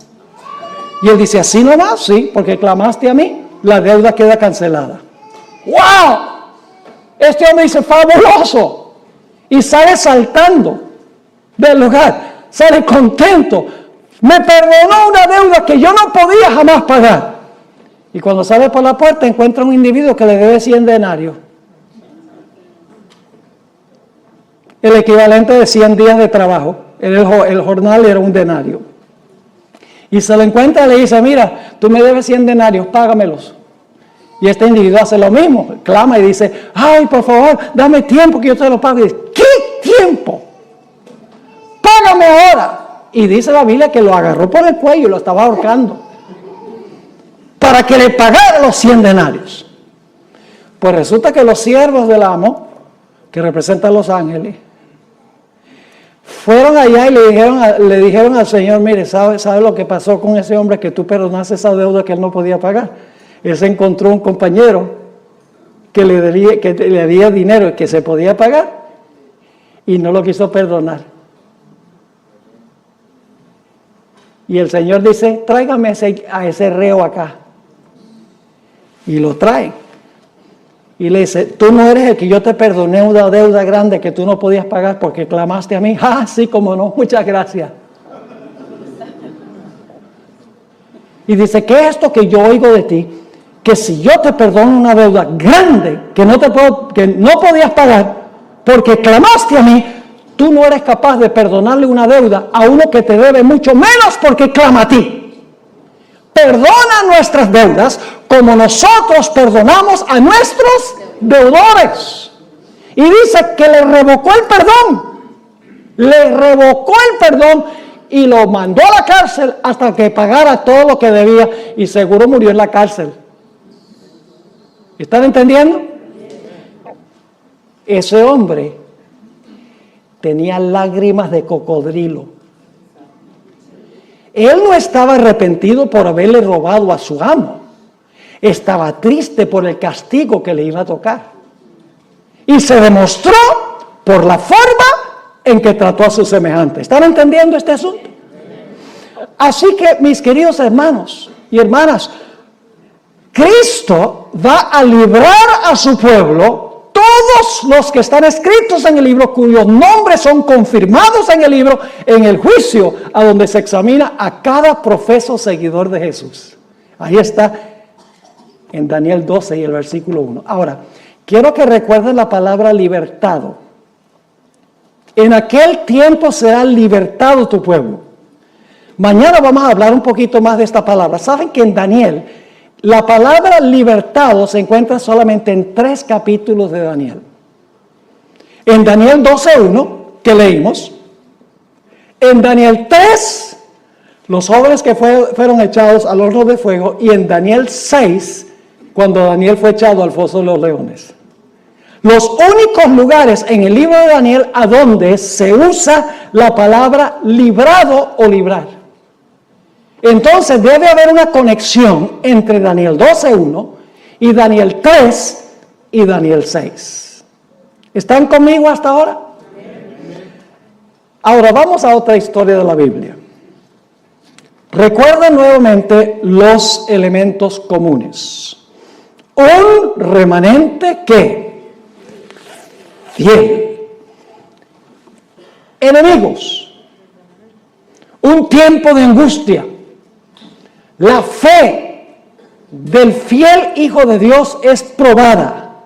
Y él dice, ¿así nomás? Sí, porque clamaste a mí, la deuda queda cancelada. ¡Wow! Este hombre dice, fabuloso. Y sale saltando del lugar, sale contento. Me perdonó una deuda que yo no podía jamás pagar. Y cuando sale por la puerta encuentra un individuo que le debe 100 denarios. El equivalente de 100 días de trabajo. El jornal era un denario. Y se lo encuentra y le dice, mira, tú me debes 100 denarios, págamelos. Y este individuo hace lo mismo, clama y dice, ay, por favor, dame tiempo que yo te lo pago. Y dice, ¿qué tiempo? Págame ahora. Y dice la Biblia que lo agarró por el cuello y lo estaba ahorcando para que le pagara los 100 denarios. Pues resulta que los siervos del amo, que representan los ángeles, fueron allá y le dijeron al Señor, mire, ¿sabe lo que pasó con ese hombre que tú perdonaste esa deuda que él no podía pagar? Él se encontró un compañero que le debía dinero que se podía pagar y no lo quiso perdonar. Y el Señor dice, tráigame a ese reo acá. Y lo trae. Y le dice, tú no eres el que yo te perdoné una deuda grande que tú no podías pagar porque clamaste a mí. Ah, sí, como no, muchas gracias. Y dice, ¿qué es esto que yo oigo de ti? Que si yo te perdono una deuda grande que no podías pagar porque clamaste a mí, tú no eres capaz de perdonarle una deuda a uno que te debe mucho menos porque clama a ti. Perdona nuestras deudas como nosotros perdonamos a nuestros deudores. Y dice que le revocó el perdón. Le revocó el perdón y lo mandó a la cárcel hasta que pagara todo lo que debía y seguro murió en la cárcel. ¿Están entendiendo? Ese hombre tenía lágrimas de cocodrilo. Él no estaba arrepentido por haberle robado a su amo. Estaba triste por el castigo que le iba a tocar. Y se demostró por la forma en que trató a sus semejantes. ¿Están entendiendo este asunto? Así que, mis queridos hermanos y hermanas, Cristo va a librar a su pueblo, todos los que están escritos en el libro, cuyos nombres son confirmados en el libro, en el juicio, a donde se examina a cada profeso seguidor de Jesús. Ahí está en Daniel 12 y el versículo 1. Ahora, quiero que recuerden la palabra libertado. En aquel tiempo será libertado tu pueblo. Mañana vamos a hablar un poquito más de esta palabra. ¿Saben que en Daniel la palabra libertado se encuentra solamente en 3 capítulos de Daniel? En Daniel 12:1, que leímos. En Daniel 3, los jóvenes que fueron echados al horno de fuego. Y en Daniel 6, cuando Daniel fue echado al foso de los leones. Los únicos lugares en el libro de Daniel a donde se usa la palabra librado o librar. Entonces debe haber una conexión entre Daniel 12:1 y Daniel 3 y Daniel 6. ¿Están conmigo hasta ahora? Ahora vamos a otra historia de la Biblia. Recuerden nuevamente los elementos comunes. Un remanente que fiel. Enemigos. Un tiempo de angustia. La fe del fiel Hijo de Dios es probada.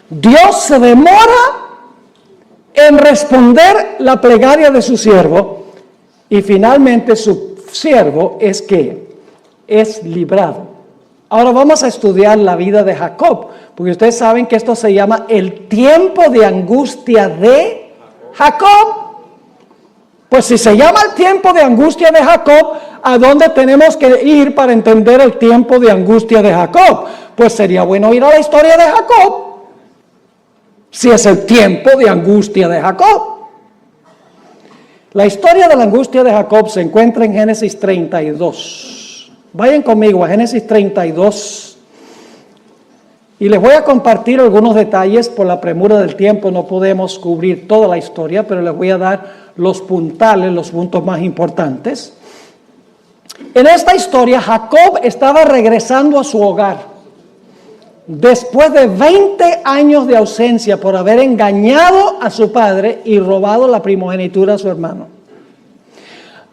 Dios se demora en responder la plegaria de su siervo y finalmente su siervo es librado. Ahora vamos a estudiar la vida de Jacob, porque ustedes saben que esto se llama el tiempo de angustia de Jacob. Pues si se llama el tiempo de angustia de Jacob, ¿a dónde tenemos que ir para entender el tiempo de angustia de Jacob? Pues sería bueno ir a la historia de Jacob, si es el tiempo de angustia de Jacob. La historia de la angustia de Jacob se encuentra en Génesis 32. Vayan conmigo a Génesis 32. Y les voy a compartir algunos detalles. Por la premura del tiempo no podemos cubrir toda la historia, pero les voy a dar los puntales, los puntos más importantes. En esta historia, Jacob estaba regresando a su hogar después de 20 años de ausencia por haber engañado a su padre y robado la primogenitura a su hermano.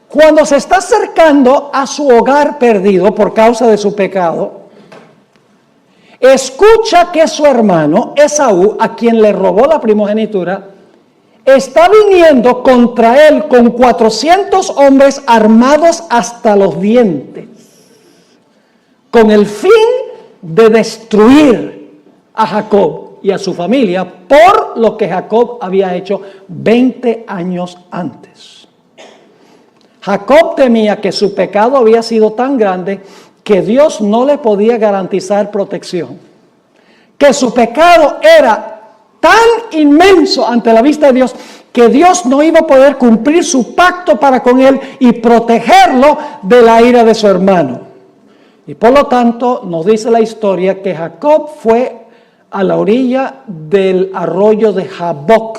Cuando se está acercando a su hogar perdido por causa de su pecado, escucha que su hermano Esaú, a quien le robó la primogenitura, está viniendo contra él con 400 hombres armados hasta los dientes, con el fin de destruir a Jacob y a su familia por lo que Jacob había hecho 20 años antes. Jacob temía que su pecado había sido tan grande que Dios no le podía garantizar protección, que su pecado era tan inmenso ante la vista de Dios que Dios no iba a poder cumplir su pacto para con él y protegerlo de la ira de su hermano. Y por lo tanto nos dice la historia que Jacob fue a la orilla del arroyo de Jaboc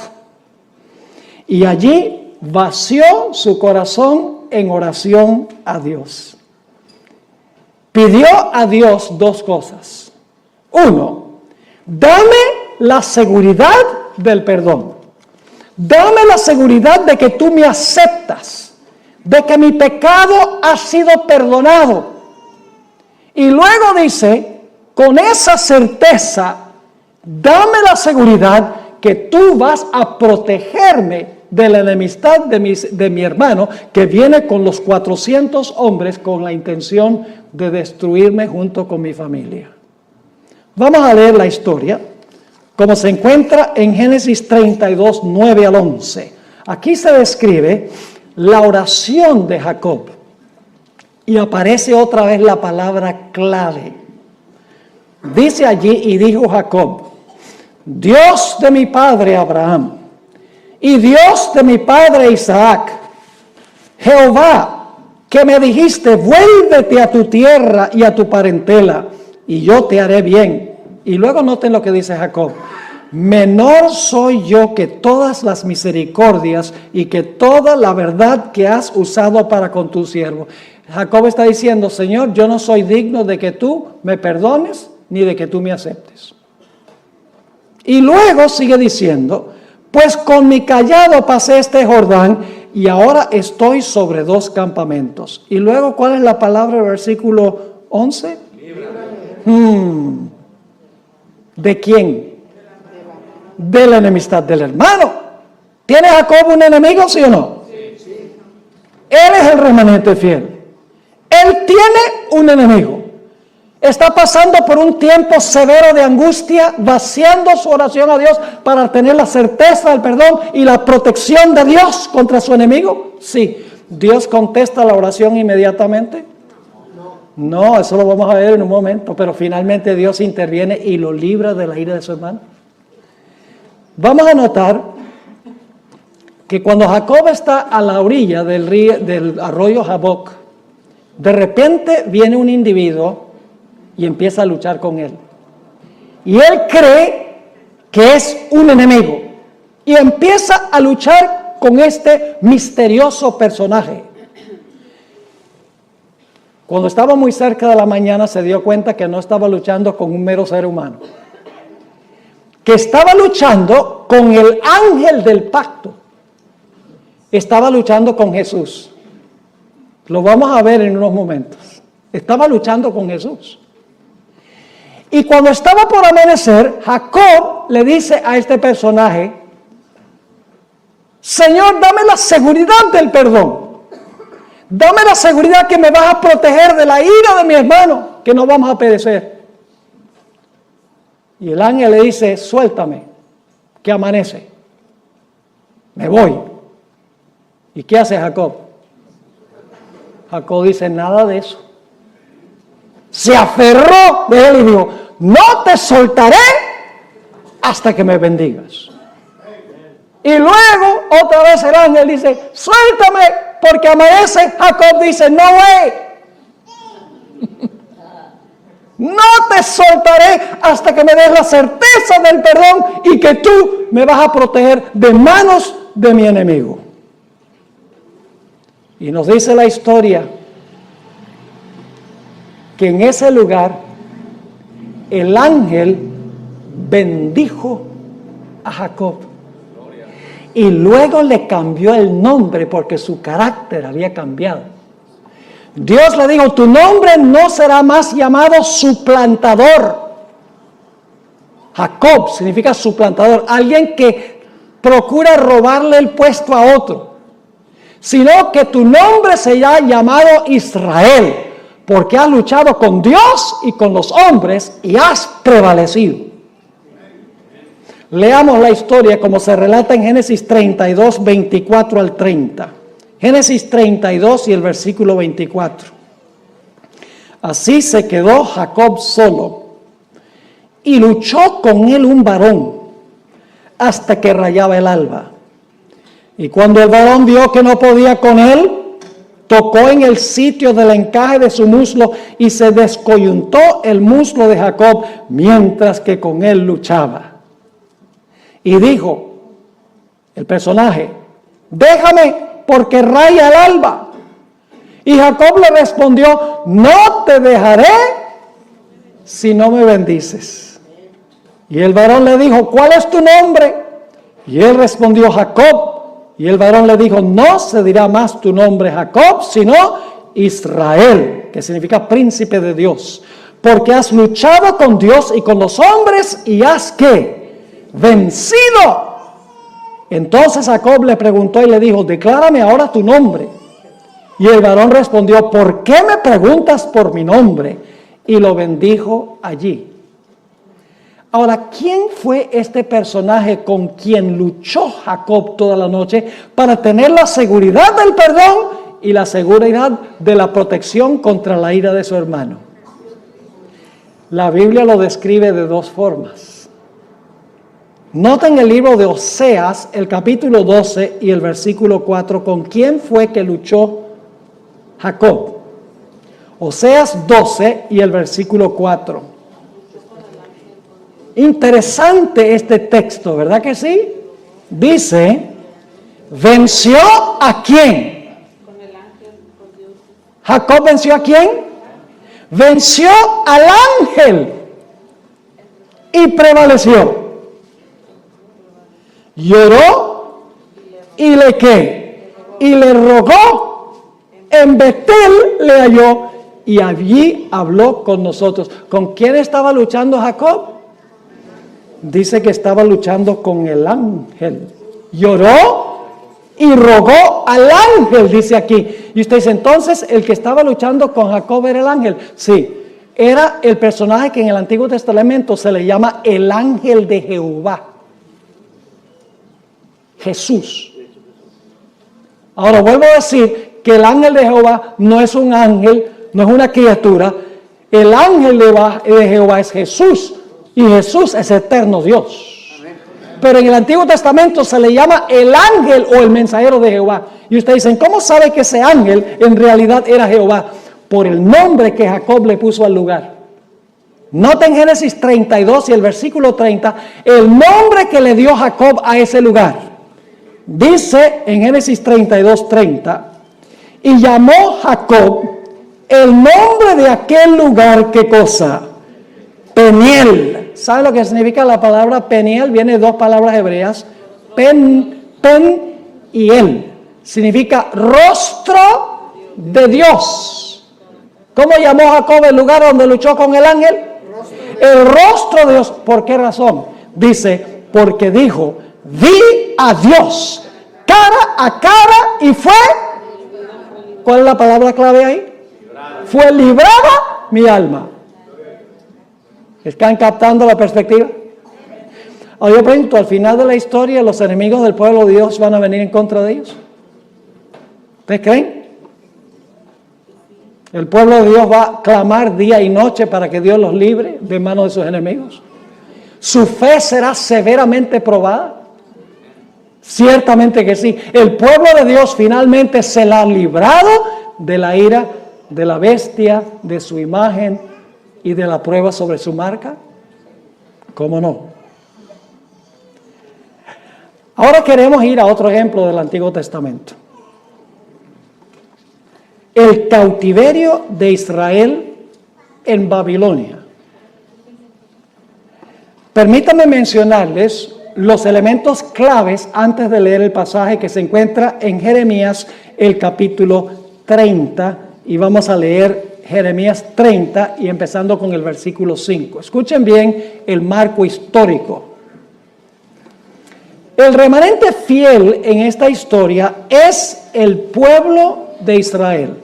y allí vació su corazón en oración a Dios. Pidió a Dios 2 cosas. 1, dame la seguridad del perdón. Dame la seguridad de que tú me aceptas, de que mi pecado ha sido perdonado. Y luego dice, con esa certeza, dame la seguridad que tú vas a protegerme de la enemistad de mi hermano, que viene con los 400 hombres con la intención de destruirme junto con mi familia. Vamos a leer la historia, como se encuentra en Génesis 32, 9 al 11. Aquí se describe la oración de Jacob. Y aparece otra vez la palabra clave. Dice allí, y dijo Jacob, Dios de mi padre Abraham, y Dios de mi padre Isaac, Jehová, que me dijiste, vuélvete a tu tierra y a tu parentela, y yo te haré bien. Y luego noten lo que dice Jacob. menor soy yo que todas las misericordias y que toda la verdad que has usado para con tu siervo. Jacob está diciendo, Señor, yo no soy digno de que tú me perdones ni de que tú me aceptes. Y luego sigue diciendo, pues con mi cayado pasé este Jordán y ahora estoy sobre 2 campamentos. Y luego, ¿cuál es la palabra del versículo 11? ¿De quién? De la enemistad del hermano. ¿Tiene Jacob un enemigo, sí o no? Sí. Él es el remanente fiel. Él tiene un enemigo. Está pasando por un tiempo severo de angustia, vaciando su oración a Dios para tener la certeza del perdón y la protección de Dios contra su enemigo. Sí. ¿Dios contesta la oración inmediatamente? No, eso lo vamos a ver en un momento, pero finalmente Dios interviene y lo libra de la ira de su hermano. Vamos a notar que cuando Jacob está a la orilla del arroyo Jaboc, de repente viene un individuo y empieza a luchar con él. Y él cree que es un enemigo y empieza a luchar con este misterioso personaje. Cuando estaba muy cerca de la mañana se dio cuenta que no estaba luchando con un mero ser humano, que estaba luchando con el ángel del pacto, estaba luchando con Jesús. Lo vamos a ver en unos momentos. Estaba luchando con Jesús. Y cuando estaba por amanecer, Jacob le dice a este personaje, Señor, dame la seguridad del perdón. Dame la seguridad que me vas a proteger de la ira de mi hermano, que no vamos a perecer. Y el ángel le dice, suéltame, que amanece. Me voy. ¿Y qué hace Jacob? Jacob dice, nada de eso. Se aferró de él y dijo, no te soltaré hasta que me bendigas. Y luego, otra vez el ángel dice, suéltame, porque amanece. Jacob dice, no way. No te soltaré hasta que me des la certeza del perdón y que tú me vas a proteger de manos de mi enemigo. Y nos dice la historia que en ese lugar el ángel bendijo a Jacob. Y luego le cambió el nombre porque su carácter había cambiado. Dios le dijo, tu nombre no será más llamado suplantador. Jacob significa suplantador, alguien que procura robarle el puesto a otro. Sino que tu nombre será llamado Israel, porque has luchado con Dios y con los hombres y has prevalecido. Leamos la historia como se relata en Génesis 32, 24 al 30. Génesis 32 y el versículo 24. Así se quedó Jacob solo y luchó con él un varón hasta que rayaba el alba. Y cuando el varón vio que no podía con él, tocó en el sitio del encaje de su muslo y se descoyuntó el muslo de Jacob mientras que con él luchaba. Y dijo el personaje, déjame porque raya el alba. Y Jacob le respondió, no te dejaré si no me bendices. Y el varón le dijo, ¿cuál es tu nombre? Y él respondió, Jacob. Y el varón le dijo, no se dirá más tu nombre Jacob, sino Israel, que significa príncipe de Dios. Porque has luchado con Dios y con los hombres y has, ¿qué? Vencido. Entonces Jacob le preguntó y le dijo, declárame ahora tu nombre. Y el varón respondió, ¿por qué me preguntas por mi nombre? Y lo bendijo allí. Ahora, ¿quién fue este personaje con quien luchó Jacob toda la noche para tener la seguridad del perdón y la seguridad de la protección contra la ira de su hermano? La Biblia lo describe de dos formas. Noten el libro de Oseas, el capítulo 12 y el versículo 4, ¿con quién fue que luchó Jacob? Oseas 12 y el versículo 4. Interesante este texto, ¿verdad que sí? Dice, ¿venció a quién? Con el ángel, con Dios. ¿Jacob venció a quién? Venció al ángel y prevaleció. Lloró y le ¿qué? Y le rogó. En Betel le halló y allí habló con nosotros. ¿Con quién estaba luchando Jacob? Dice que estaba luchando con el ángel. Lloró y rogó al ángel, dice aquí. Y usted dice, entonces, ¿el que estaba luchando con Jacob era el ángel? Sí, era el personaje que en el Antiguo Testamento se le llama el ángel de Jehová. Jesús. Ahora vuelvo a decir que el ángel de Jehová no es un ángel, no es una criatura. El ángel de Jehová es Jesús. Y Jesús es eterno Dios. Pero en el Antiguo Testamento se le llama el ángel o el mensajero de Jehová. Y ustedes dicen, ¿cómo sabe que ese ángel en realidad era Jehová? Por el nombre que Jacob le puso al lugar. Noten Génesis 32 y el versículo 30, el nombre que le dio Jacob a ese lugar. Dice en Génesis 32, 30, y llamó Jacob el nombre de aquel lugar, ¿qué cosa? Peniel. ¿Sabe lo que significa la palabra Peniel? Viene de dos palabras hebreas, pen y el. Significa rostro de Dios. ¿Cómo llamó Jacob el lugar donde luchó con el ángel? El rostro de Dios. ¿Por qué razón? Dice, porque dijo, vi a Dios cara a cara y fue, ¿cuál es la palabra clave ahí? Fue librada mi alma. ¿Están captando la perspectiva? Ahora yo pregunto, al final de la historia, los enemigos del pueblo de Dios van a venir en contra de ellos. ¿Ustedes creen? El pueblo de Dios va a clamar día y noche para que Dios los libre de manos de sus enemigos. Su fe será severamente probada. Ciertamente que sí. El pueblo de Dios finalmente se la ha librado de la ira de la bestia, de su imagen y de la prueba sobre su marca. ¿Cómo no? Ahora queremos ir a otro ejemplo del Antiguo Testamento. El cautiverio de Israel en Babilonia. Permítanme mencionarles los elementos claves antes de leer el pasaje que se encuentra en Jeremías, el capítulo 30, y vamos a leer Jeremías 30 y empezando con el versículo 5. Escuchen bien el marco histórico. El remanente fiel en esta historia es el pueblo de Israel.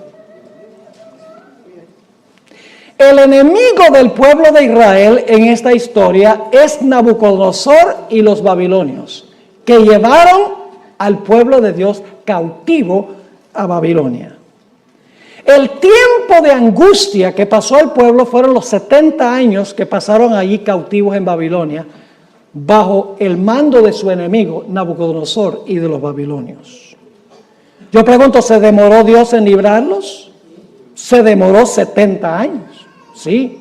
El enemigo del pueblo de Israel en esta historia es Nabucodonosor y los babilonios, que llevaron al pueblo de Dios cautivo a Babilonia. El tiempo de angustia que pasó el pueblo fueron los 70 años que pasaron allí cautivos en Babilonia, bajo el mando de su enemigo Nabucodonosor y de los babilonios. Yo pregunto, ¿se demoró Dios en librarlos? Se demoró 70 años. Sí,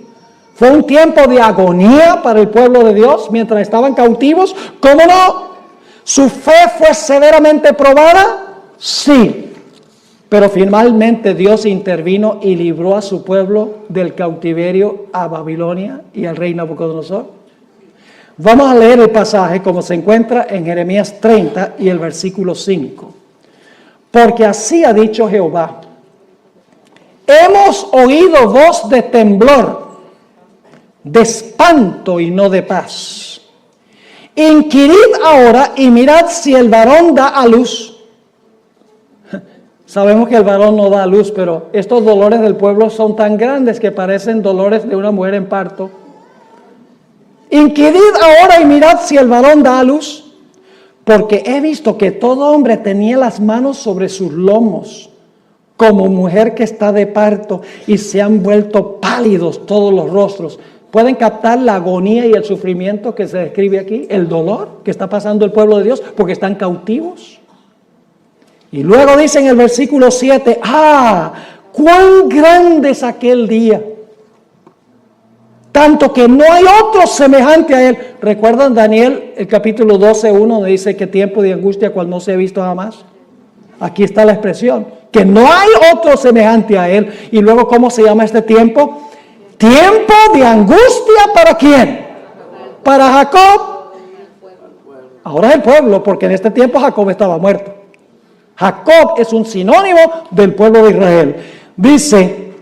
fue un tiempo de agonía para el pueblo de Dios mientras estaban cautivos. ¿Cómo no? ¿Su fe fue severamente probada? Sí, pero finalmente Dios intervino y libró a su pueblo del cautiverio a Babilonia y al rey Nabucodonosor. Vamos a leer el pasaje como se encuentra en Jeremías 30 y el versículo 5. Porque así ha dicho Jehová. Hemos oído voz de temblor, de espanto y no de paz. Inquirid ahora y mirad si el varón da a luz. Sabemos que el varón no da a luz, pero estos dolores del pueblo son tan grandes que parecen dolores de una mujer en parto. Inquirid ahora y mirad si el varón da a luz, porque he visto que todo hombre tenía las manos sobre sus lomos, como mujer que está de parto, y se han vuelto pálidos todos los rostros. ¿Pueden captar la agonía y el sufrimiento que se describe aquí? El dolor que está pasando el pueblo de Dios porque están cautivos. Y luego dice en el versículo 7, ¡ah! ¡Cuán grande es aquel día! tanto que no hay otro semejante a él. ¿Recuerdan Daniel, el capítulo 12:1, donde dice que tiempo de angustia cual no se ha visto jamás? Aquí está la expresión, que no hay otro semejante a él. Y luego, ¿cómo se llama este tiempo? Tiempo de angustia, ¿para quién? Para Jacob. Ahora es el pueblo, porque en este tiempo Jacob estaba muerto. Jacob es un sinónimo del pueblo de Israel. Dice,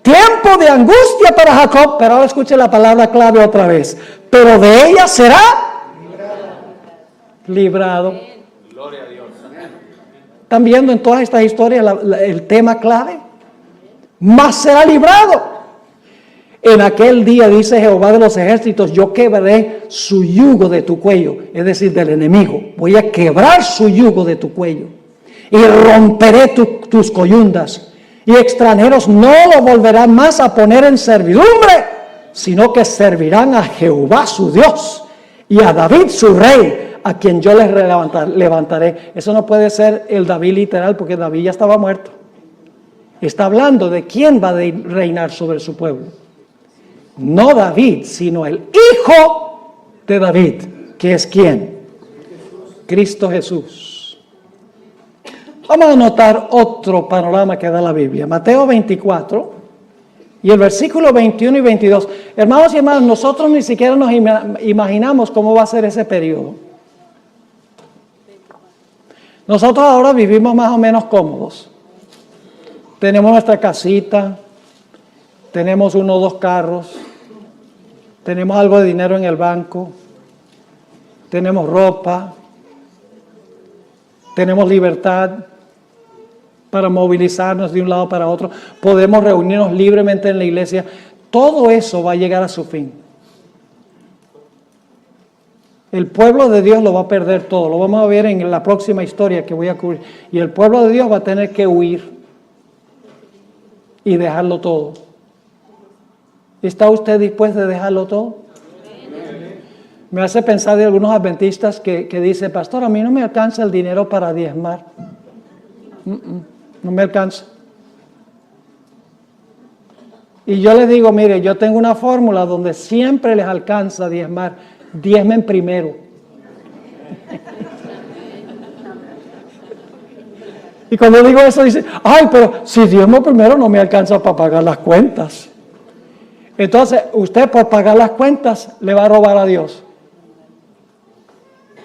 tiempo de angustia para Jacob, pero ahora escuche la palabra clave otra vez. Pero de ella será librado. Gloria a Dios. ¿Están viendo en todas estas historias el tema clave? Mas será librado. En aquel día, dice Jehová de los ejércitos, yo quebraré su yugo de tu cuello, es decir, del enemigo. Voy a quebrar su yugo de tu cuello y romperé tus coyundas. Y extranjeros no lo volverán más a poner en servidumbre, sino que servirán a Jehová su Dios y a David su rey, a quien yo les levantaré. Eso no puede ser el David literal, porque David ya estaba muerto. Está hablando de quién va a reinar sobre su pueblo. No David, sino el hijo de David, que es ¿quién? Cristo Jesús. Vamos a notar otro panorama que da la Biblia. Mateo 24 y el versículo 21 y 22. Hermanos y hermanas, nosotros ni siquiera nos imaginamos cómo va a ser ese periodo. Nosotros ahora vivimos más o menos cómodos. Tenemos nuestra casita, tenemos 1 o 2 carros, tenemos algo de dinero en el banco, tenemos ropa, tenemos libertad para movilizarnos de un lado para otro, podemos reunirnos libremente en la iglesia. Todo eso va a llegar a su fin. El pueblo de Dios lo va a perder todo, lo vamos a ver en la próxima historia que voy a cubrir. Y el pueblo de Dios va a tener que huir y dejarlo todo. ¿Está usted dispuesto a dejarlo todo? Me hace pensar de algunos adventistas que dicen, pastor, a mí no me alcanza el dinero para diezmar. No me alcanza. Y yo les digo, mire, yo tengo una fórmula donde siempre les alcanza diezmar. Diezmen primero. Y cuando digo eso, dice, ay, pero si diezmo primero no me alcanza para pagar las cuentas. Entonces, usted por pagar las cuentas le va a robar a Dios.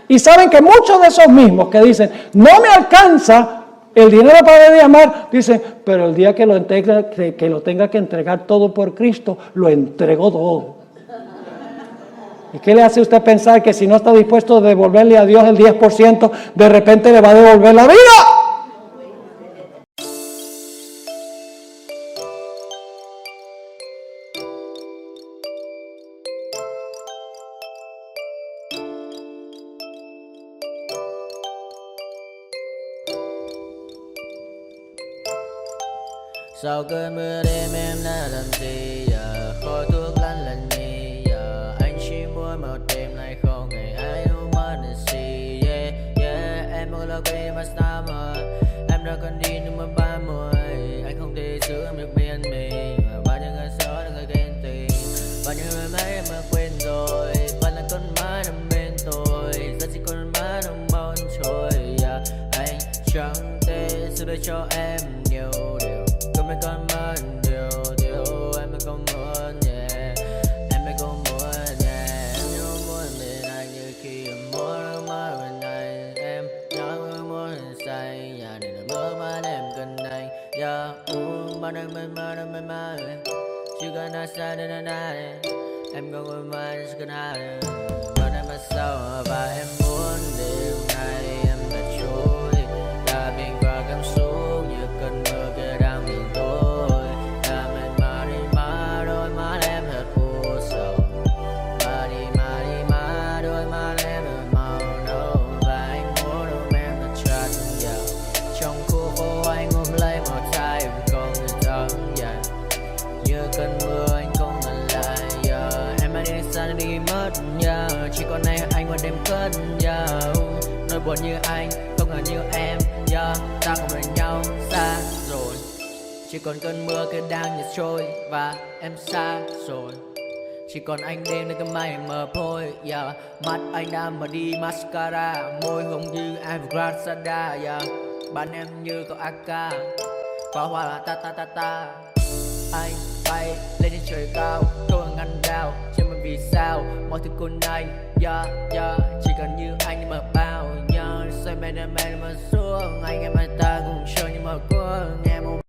Y saben que muchos de esos mismos que dicen, no me alcanza el dinero para diezmar, dicen, pero el día que lo tenga que entregar todo por Cristo, lo entrego todo. ¿Y qué le hace usted pensar que si no está dispuesto a devolverle a Dios el 10%, de repente le va a devolver la vida? Sau cơn mưa đêm em đã làm gì giờ, khói thuốc lăn lành mi giờ, anh chỉ muốn một đêm này không ngày ai ôm mất gì. Yeah, yeah, em muốn là quê mà sao mà em đã cần đi nhưng mà 30, anh không thể giữ em được bên mình. Bao nhiêu người xấu đã người ghen tị, bao nhiêu người mấy em đã quên rồi, vẫn là con má nằm bên tôi, giờ chỉ con má nằm bao trôi. Yeah, anh chẳng thể giữ được cho em nhiều điều. Em còn muốn điều em còn muốn yeah, em còn muốn yeah, em nhớ muốn bên anh như khi em muốn mơ bên anh, em nhớ muốn say nhà để được mơ mà em cần anh yeah, bao năm bên mơ chỉ cần nói sai đến nay em còn muốn mơ chỉ cần hai bao năm sau và em muốn đêm nay em đã trôi đã bên qua cảm xúc như cơn mưa kia đang nhìn tôi đã mệt mà đi mà đôi má em thật u sầu mà đi đôi má em thật màu nâu và anh muốn ôm em thật chặt vào trong khu phố anh ôm lấy một tay em không thể thở dài như cơn mưa anh không ngần lại giờ em đã đi xa đi mất giờ chỉ còn này anh một đêm cất giờ nỗi buồn như anh không ngờ như em giờ ta không bên nhau xa rồi Chỉ còn cơn mưa cứ đang nhạt trôi và em xa rồi. Chỉ còn anh đêm nơi cơn mây mờ phôi, yeah. Mắt anh đã mở đi mascara, môi hồng như Evergrande, yeah. Bạn em như có AK, có hoa là ta ta ta ta. Anh bay lên trên trời cao, tôi ngăn đao trên mình vì sao mọi thứ cùng anh, yeah, yeah. Chỉ cần như anh nhưng mà bao, yeah. Xoay mê đêm mê mà xuống, anh em hai ta cùng chơi nhưng mà cuối nghe một